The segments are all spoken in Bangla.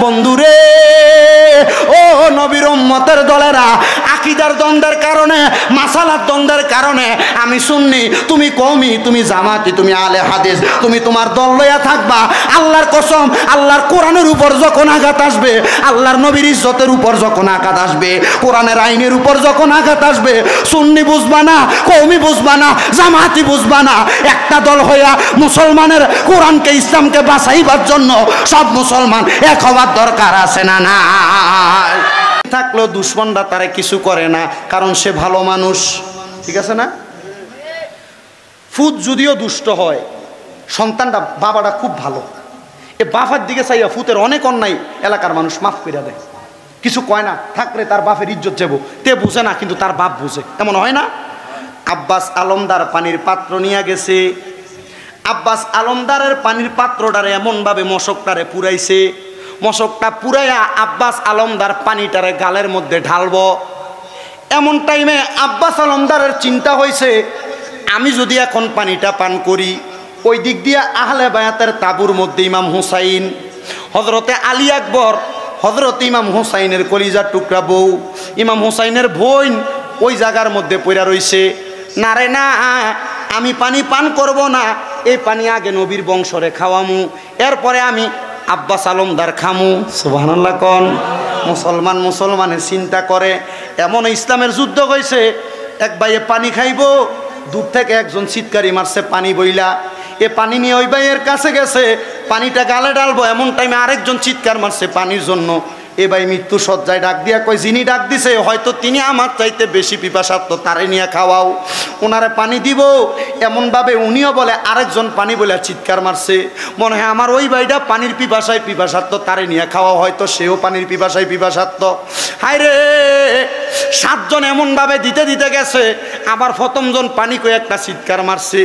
বন্ধুরে ও নবীর উম্মতের দলেরা, আকীদার দ্বন্দ্বের কারণে, মাসালার দ্বন্দ্বের কারণে আমি সুন্নি, তুমি কওমি, তুমি জামাতি, তুমি আলে হাদিস, তুমি তোমার দল লইয়া থাকবা। আল্লাহর কসম, আল্লাহর কোরআনের উপর যখন আঘাত আসবে, আল্লাহর নবীর ইজ্জতের উপর যখন আঘাত আসবে, কোরআনের আইনের উপর যখন আঘাত আসবে, সুন্নি বুঝবা না, কওমি বুঝবা না, জামাতি বুঝবা না, একটা দল হইয়া মুসলমানের কোরআনকে, ইসলামকে বাঁচাইবার জন্য সব মুসলমান এক হওয়ার দরকার আছে না? না থাকলেও দুশ্মনরা তারে কিছু করে না, কারণ সে ভালো মানুষ। ঠিক আছে না? ফুত যদিও দুষ্ট হয়, সন্তানটা, বাবাটা খুব ভালো, এ বাবার দিকে চাইয়া ফুতের অনেক অন্যায় এলাকার মানুষ মাফ করে দেয়, কিছু কয় না, থাকলে তার বাপের ইজ্জত যাবো, তে বুঝে না, কিন্তু তার বাপ বুঝে। এমন হয় না? আব্বাস আলমদার পানির পাত্র নিয়ে গেছে, আব্বাস আলমদারের পানির পাত্রটারে এমনভাবে মশকটারে পুরাইছে, মশকটা পুরাইয়া আব্বাস আলমদার পানিটারে গালের মধ্যে ঢালব। এমন টাইমে আব্বাস আলমদারের চিন্তা হয়েছে, আমি যদি এখন পানিটা পান করি, ওই দিক দিয়ে আহলে বায়াতের তাবুর মধ্যে ইমাম হুসাইন, হজরতে আলী আকবর, হজরত ইমাম হুসাইনের কলিজার টুকরা বউ, ইমাম হুসাইনের বোন ওই জায়গার মধ্যে পড়া রইছে। না রে না, আমি পানি পান করব না, এই পানি আগে নবীর বংশরে খাওয়ামু, এরপরে আমি আব্বাস আলমদার খামু। সুবহানাল্লাহ কোন? মুসলমানের চিন্তা করে, এমন ইসলামের যুদ্ধ হয়েছে, এক ভাইয়ে পানি খাইব, দূর থেকে একজন চিৎকারি মারছে পানি বইলা, এ পানি নিয়ে ওই ভাইয়ের কাছে গেছে, পানিটা গালে ডালবো, এমন টাইমে আরেকজন চিৎকার মারছে পানির জন্য। এ ভাই মৃত্যু সজ্জায় ডাক দিয়া কয়, যিনি ডাক দিছে হয়তো তিনি আমার চাইতে বেশি পিপাসার্থ, তারে নিয়ে খাওয়াও, ওনারে পানি দিব। এমনভাবে উনিও বলে, আরেকজন পানি বলে চিৎকার মারছে, মনে হয় আমার ওই ভাইটা পানির পিপাসার্থ, তারে নিয়ে খাওয়া, হয়তো সেও পানির পিপাসার্থ। হায় রে, 7 জন এমনভাবে দিতে দিতে গেছে, আবার 1ম জন পানি কয়ে একটা চিৎকার মারছে,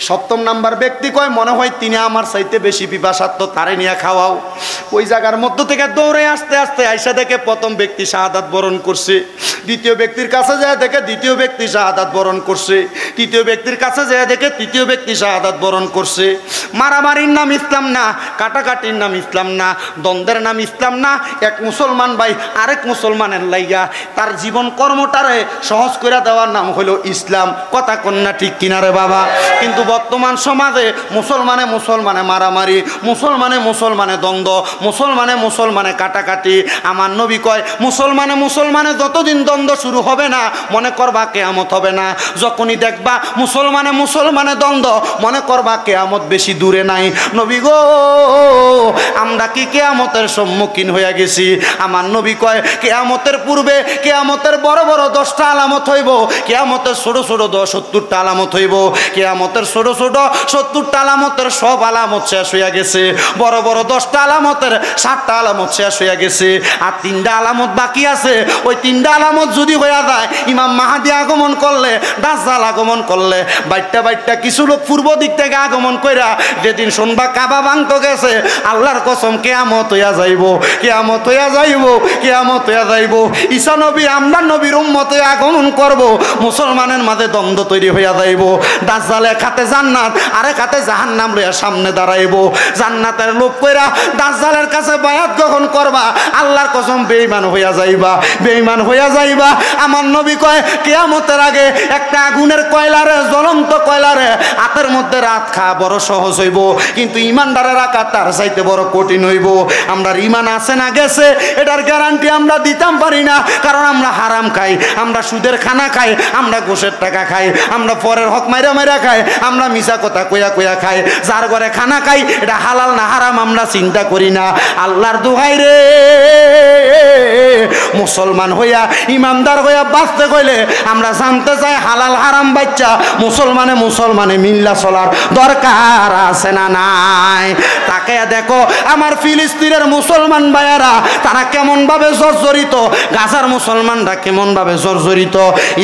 7ম নাম্বার ব্যক্তি কয়, মনে হয় তিনি আমার চাইতে বেশি পিপাসার্থ, তারে নিয়ে খাওয়াও। ওই জায়গার মধ্য থেকে দৌড়ে আসতে আসতে আইসা দেখে 1ম ব্যক্তি শাহাদাত বরণ করছে, 2য় ব্যক্তির কাছে যায় দেখে 2য় ব্যক্তি শাহাদাত বরণ করছে, 3য় ব্যক্তির কাছে যায় দেখে 3য় ব্যক্তি শাহাদাত বরণ করছে। মারামারির নাম ইসলাম না, কাটাকাটির নাম ইসলাম না, দ্বন্দ্বের নাম ইসলাম না। এক মুসলমান ভাই আরেক মুসলমানের লাইগা তার জীবন কর্মটারে সহজ করে দেওয়ার নাম হলো ইসলাম। কথা কন্যা ঠিক কিনারে বাবা? কিন্তু বর্তমান সমাজে মুসলমানে মারামারি, মুসলমানে দ্বন্দ্ব, মুসলমানে কাটাকাটি। আমার নবী কয়, মুসলমানে যতদিন দ্বন্দ্ব শুরু হবে না, মনে করবা কিয়ামত হবে না। যখনই দেখবা মুসলমানে দ্বন্দ্ব, মনে করবা কিয়ামত বেশি দূরে নাই। নবী গো, আমরা কি কিয়ামতের সম্মুখীন হয়ে গেছি? আমার নবী কয়, কিয়ামতের পূর্বে কিয়ামতের বড় বড় 10টা আলামত হইব, কিয়ামতের ছোট ছোট 70টা আলামত হইব। কিয়ামতের ছোট ছোট 70টা আলামতের সব আলামত শেষ হইয়া গেছে, বড় বড় 10টা আলামতের 7টা আলামত শেষ হইয়া গেছে, আর 3টা আলামত বাকি আছে। ওই 3টা আলামত যদি হইয়া যায়, ইমাম মাহাদি আগমন করলে, দাজ্জাল আগমন করলে, বাইটটা কিছু লোক পূর্ব দিক থেকে আগমন কইরা, যেদিন শুনবা কাবা ভাঙতে গেছে, আল্লাহর কসম কিয়ামত হইয়া যাইব, কিয়ামত হইয়া যাইব, কিয়ামত হইয়া যাইব। ঈসা নবী আমরা নবীর উম্মতে আগমন করব, মুসলমানের মাঝে দ্বন্দ্ব তৈরি হইয়া যাইব। দাজ্জাল এক হাতে জান্নাত, আরেক হাতে জাহান্নাম লইয়া সামনে দাঁড়াইব। জান্নাতের লোক কইরা দাজ্জালের কাছে বায়াত গ্রহণ করবা, আল্লাহর কসম বেঈমান হইয়া যাইবা, বেঈমান হইয়া যাইবা। আমার নবী কয়, কিয়ামতের আগে একটা আগুনের কয়লারে, জ্বলন্ত কয়লারে হাতের মধ্যে রাত খাওয়া বড় সহজ হইব, কিন্তু ইমানদারের রাখা তার চাইতে বড় কঠিন হইব। আমরা ইমান আছে না গেছে, এটার গ্যারান্টি আমরা দিতাম পারি না, কারণ আমরা হারাম খাই, আমরা সুদের খানা খাই, আমরা ঘুষের টাকা খাই, আমরা পরের হক মাইরা খাই, আমরা মিছা কথা কইয়া খাই। যার ঘরে খানা খাই, এটা হালাল না হারাম আমরা চিন্তা করি না। আল্লাহর দোহাই রে, মুসলমান হইয়া ইমানদার হইয়া বাঁচতে কইলে আমরা জানতে চাই হালাল হারাম বাচ্চা মুসলমানে মিল্লা চলার দরকার আছে না নাই? তাকে দেখো আমার ফিলিস্তিনের মুসলমান ভাইয়ারা, তারা কেমন ভাবে জর্জরিত, গাজার মুসলমানরা কেমন ভাবে জর্জরিত।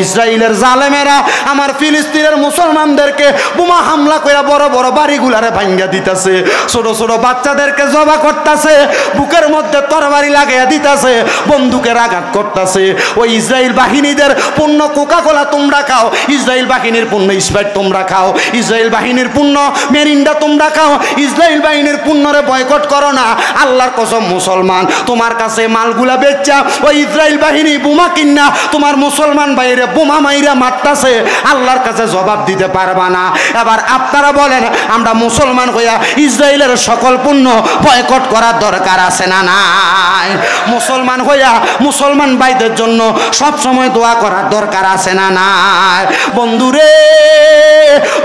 ইসরায়েলের জালেমেরা আমার ফিলিস্তিনের মুসলমানদেরকে বোমা হামলা করে বড় বড় বাড়িগুলারে ভাঙ্গা দিতেছে, ছোট ছোট বাচ্চাদেরকে জবা করতেছে, বুকের মধ্যে তরবারি লাগাইয়া দিতেছে। বন্ধু বন্দুকের আঘাত করতেছে। ওই ইসরায়েল বাহিনীদের পূর্ণ কোকা-কোলা তোমরা খাও, ইসরায়েল বাহিনীর পূর্ণ স্প্রাইট তোমরা খাও, ইসরায়েল বাহিনীর পূর্ণ মেরিন্ডা তোমরা খাও, ইসরায়েল বাহিনীর পূর্ণরে বয়কট করো না। আল্লাহর কসম মুসলমান, তোমার কাছে মালগুলা বেচা ওই ইসরায়েল বাহিনী বোমা কিনা তোমার মুসলমান বাইরে বোমা মাইরা মারতাছে, আল্লাহর কাছে জবাব দিতে পারবা না। এবার আপনারা বলেন, আমরা মুসলমান হইয়া ইসরায়েলের সকল পণ্য বয়কট করার দরকার আছে না নাই? মুসলমান হইয়া মুসলমান ভাইদের জন্য সব সময় দোয়া করার দরকার আছে না নাই? বন্ধুরে,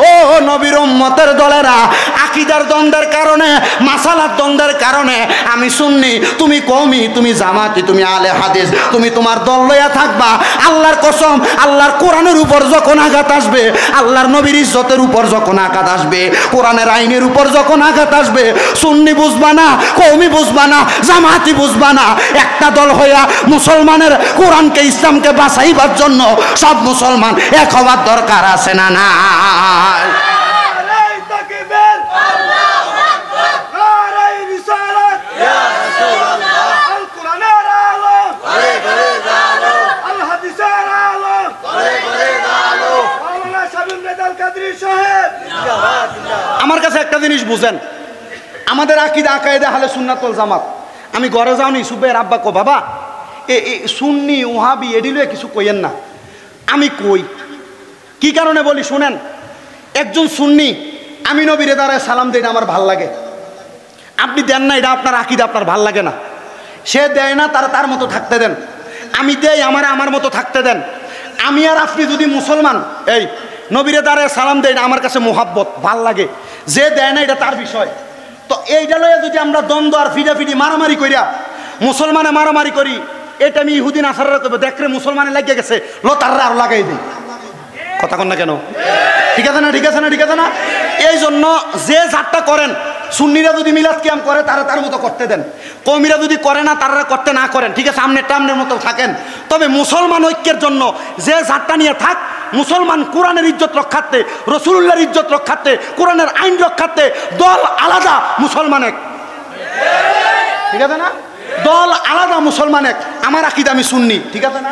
ও নবীর উম্মতের দলেরা, আকীদার দ্বন্দ্বের কারণে, মাসালার দ্বন্দ্বের কারণে আমি সুন্নি, তুমি কওমি, তুমি জামাতি, তুমি আলে হাদিস, তুমি তোমার দল লইয়া থাকবা। আল্লাহর কসম, আল্লাহর কোরআনের উপর যখন আঘাত আসবে, আল্লাহর নবীর ইজ্জতের উপর যখন আঘাত আসবে, কোরআনের আইনের উপর যখন আঘাত আসবে, সুন্নি বুঝবা না, কওমি বুঝবা না, জামাতি বুঝবা না, একটা দল হইয়া মুসলমানের কোরআনকে, ইসলামকে বাঁচাইবার জন্য সব মুসলমান এক হওয়ার দরকার আছে না না? আমার কাছে একটা জিনিস বুঝেন, আমাদের আকীদা আকায়েদে আহলে সুন্নাত ওয়াল জামাত। আমি ঘরে যাওনি, সুবের আব্বা কো বাবা এ সুন্নি ওহাবি এডিলে কিছু কইয়েন না। আমি কই কি কারণে বলি শুনেন। একজন সুন্নি, আমি নবীরে দাঁড়ায় সালাম দেই না, আমার ভাল লাগে। আপনি দেন না, এটা আপনার আকীদা, আপনার ভাল লাগে না। সে দেয় না, তার মতো থাকতে দেন। আমি দেই, আমার মতো থাকতে দেন। আমি আর আপনি যদি মুসলমান এই নবীরে দাঁড়ায় সালাম দেয় না, আমার কাছে মোহাব্বত ভাল লাগে। যে দেয় না, এটা তার বিষয়। তো এইটা লইয়া যদি আমরা দ্বন্দ্ব আর ফিডাফিডি মারামারি করিয়া মুসলমানে মারামারি করি, এটা আমি ইহুদিন আসাররা করবো, দেখরে মুসলমানে লাগিয়ে গেছে, লো তাররা আরো লাগাই দিই। কথা কন না কেন? ঠিক আছে না? ঠিক আছে না? ঠিক আছে না? এই জন্য যে যাত্রা করেন, সুন্নিরা যদি মিলাদ কিয়াম করে, তারা তার মতো করতে দেন। কওমিরা যদি করে না, তারা করতে না করেন। ঠিক আছে, আমনের মতো থাকেন। তবে মুসলমান ঐক্যের জন্য যে যাত্রা নিয়ে থাক, মুসলমান কোরআনের ইজ্জত রক্ষার্থে, রাসূলুল্লাহর ইজ্জত রক্ষার্থে, কোরআনের আইন রক্ষার্থে দল আলাদা, মুসলমান এক। ঠিক আছে না? দল আলাদা, মুসলমান এক। আমার আকীদা, আমি সুন্নি। ঠিক আছে না?